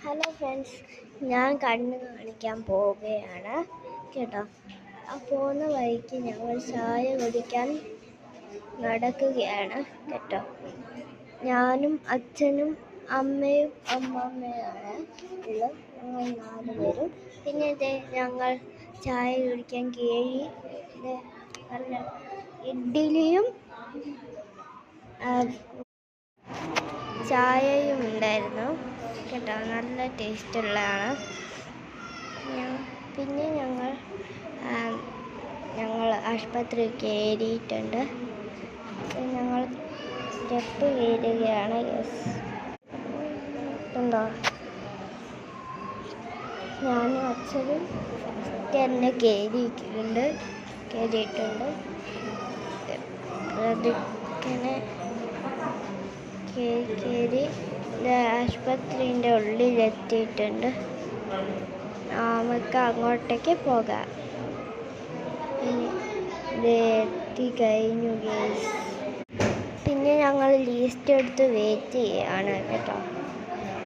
Hello friends, ഞാൻ കണ്ണ് കാണിക്കാൻ പോവുകയാണ് കേട്ടോ. ആ പോകുന്ന വഴിക്ക് ഞങ്ങൾ ചായ കുടിക്കാൻ നടക്കുകയാണ് കേട്ടോ. ഞാനും അച്ഛനും അമ്മയും അമ്മമ്മയാണ് ഉള്ളത്. ഞങ്ങൾ 4 പേരും. പിന്നെ ഞങ്ങൾ ചായ കുടിക്കാൻ കയറി. നല്ല ഇഡ്ഡലിയും ചായയും ഉണ്ടായിരുന്നു കേട്ടോ. നല്ല ടേസ്റ്റുള്ളതാണ്. പിന്നെ ഞങ്ങൾ ആശുപത്രിയിൽ കയറിയിട്ടുണ്ട്. ഞങ്ങൾ സ്റ്റെപ്പ് കയറുകയാണ്. ഉണ്ടോ, ഞാനും അച്ഛനും തന്നെ കയറിയിട്ടുണ്ട്. അതിങ്ങനെ കയറി ആശുപത്രിൻ്റെ ഉള്ളിലെത്തിയിട്ടുണ്ട്. നമുക്ക് അങ്ങോട്ടേക്ക് പോകാം. എത്തിക്കഴിഞ്ഞു ഗൈസ്. പിന്നെ ഞങ്ങൾ ലിസ്റ്റ് എടുത്ത് വെയിറ്റ് ചെയ്യാണ് കേട്ടോ.